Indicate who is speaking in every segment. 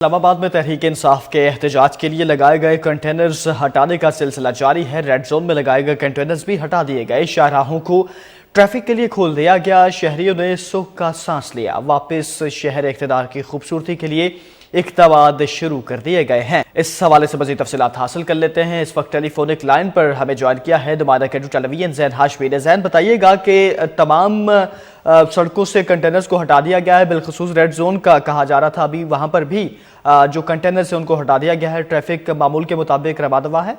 Speaker 1: इस्लामाबाद में तहरीक इंसाफ के एहतजाज के लिए लगाए गए कंटेनर्स हटाने का सिलसिला जारी है। रेड जोन में लगाए गए कंटेनर्स भी हटा दिए गए। शाहराहों को ट्रैफिक के लिए खोल दिया गया। शहरियों ने सुख का सांस लिया। वापस शहर इक़्तिदार की खूबसूरती के लिए इक़दामात शुरू कर दिए गए हैं। इस हवाले से मज़ीद तफसीलात हासिल कर लेते हैं। इस वक्त टेलीफोनिक लाइन पर हमें ज्वाइन किया है नुमाइंदा केडू टेलीविजन ज़ैन हाशमी ने। ज़ैन, बताइएगा कि तमाम सड़कों से कंटेनर्स को हटा दिया गया है। बिलखुसूस रेड जोन का कहा जा रहा था, अभी वहां पर भी जो कंटेनर्स है उनको हटा दिया गया है। ट्रैफिक मामूल के मुताबिक रवादवा है।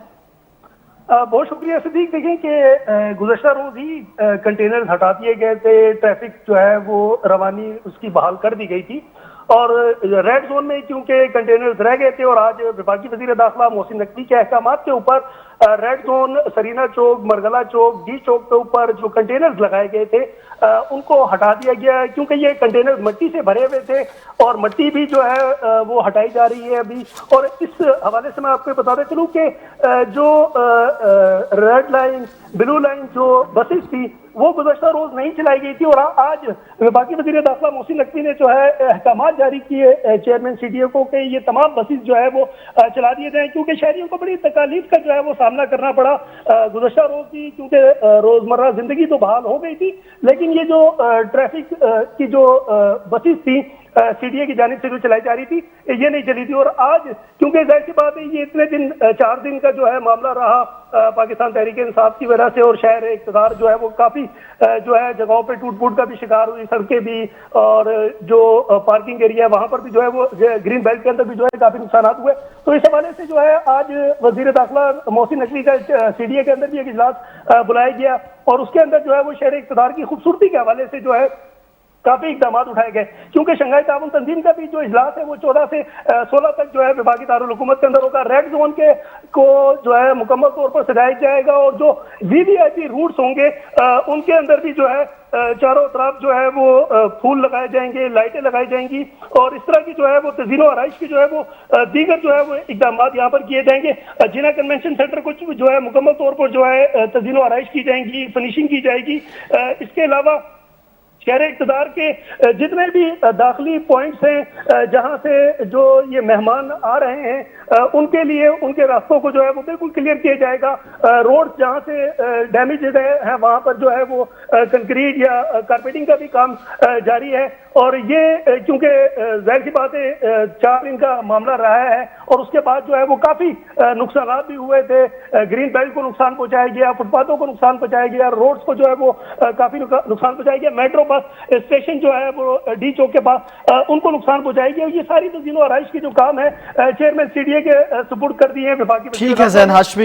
Speaker 2: बहुत शुक्रिया सिद्दीक। देखें कि गुज़श्ता रोज ही कंटेनर हटा दिए गए थे। ट्रैफिक जो है वो रवानी उसकी बहाल कर दी गई थी और रेड जोन में क्योंकि कंटेनर्स रह गए थे और आज विभागी वज़ीर दाखिला मोहसिन नकवी के अहकामात के ऊपर रेड जोन, सरीना चौक, मरगला चौक, डी चौक के ऊपर जो कंटेनर्स लगाए गए थे उनको हटा दिया गया, क्योंकि ये कंटेनर मिट्टी से भरे हुए थे और मिट्टी भी जो है वो हटाई जा रही है अभी। और इस हवाले से मैं आपको बताते चलूँ कि जो रेड लाइन, ब्लू लाइन जो बसेस थी वो गुज़श्ता रोज नहीं चलाई गई थी और आज विभागी वज़ीर दाखिला मोहसिन नकवी ने जो है अहकामात जारी किए चेयरमैन CDO को कि ये तमाम बसेस जो है वो चला दिए जाएं, क्योंकि शहरियों को बड़ी तकालीफ का जो है वो सामना करना पड़ा गुज़श्ता रोज की, क्योंकि रोजमर्रा जिंदगी तो बहाल हो गई थी, लेकिन ये जो ट्रैफिक की जो बसेस थी CDA की जानिब से जो चलाई जा रही थी ये नहीं चली थी। और आज क्योंकि जाहिर सी बात है ये इतने दिन 4 दिन का जो है मामला रहा पाकिस्तान तहरीक इंसाफ की वजह से और शहर इक़्तिदार जो है वो काफी जो है जगहों पे टूट फूट का भी शिकार हुई, सड़कें भी और जो पार्किंग एरिया है वहां पर भी जो है वो ग्रीन बेल्ट के अंदर भी जो है काफी नुकसान हुए। तो इस हवाले से जो है आज वज़ीर दाखिला मोहसिन नकवी का CDA के अंदर भी एक इजलास बुलाया गया और उसके अंदर जो है वो शहर इक़्तिदार की खूबसूरती के हवाले से जो है काफी इकदाम उठाए गए, क्योंकि शंघाई ताउन तंजीम का भी जो इजलास है वो 14 से 16 तक जो है विभागी दारुल हुकूमत के अंदर होगा। रेड जोन के को जो है मुकम्मल तौर पर सजाया जाएगा और जो VVIP रूट्स होंगे उनके अंदर भी जो है चारों तरफ जो है वो फूल लगाए जाएंगे, लाइटें लगाई जाएंगी और इस तरह की जो है वो तज़ीनो आराइश की जो है वो दीगर जो है वो इकदाम यहाँ पर किए जाएंगे। जिना कन्वेंशन सेंटर कुछ जो है मुकम्मल तौर पर जो है तज़ीनो आराइश की जाएंगी, फिनिशिंग की जाएगी। इसके अलावा शहर इक़्तिदार के जितने भी दाखिली पॉइंट्स हैं जहां से जो ये मेहमान आ रहे हैं उनके लिए उनके रास्तों को जो है वो बिल्कुल क्लियर किया जाएगा। रोड जहां से डैमेज है वहां पर जो है वो कंक्रीट या कारपेटिंग का भी काम जारी है। और ये क्योंकि जाहिर सी बात है 4 दिन का मामला रहा है और उसके बाद जो है वो काफी नुकसान भी हुए थे। ग्रीन बेल्ट को नुकसान पहुंचाया गया, फुटपाथों को नुकसान पहुंचाया गया, रोड्स को जो है वो काफी नुकसान पहुंचाया गया, मेट्रो बस स्टेशन जो है वो डी चौक के पास उनको नुकसान पहुंचाएगी। और ये सारी तज़ीनो आराइश की जो काम है चेयरमैन CDA के सुपुर्द कर दिए हैं विभाग की।
Speaker 1: ठीक है ज़ैन हाशमी।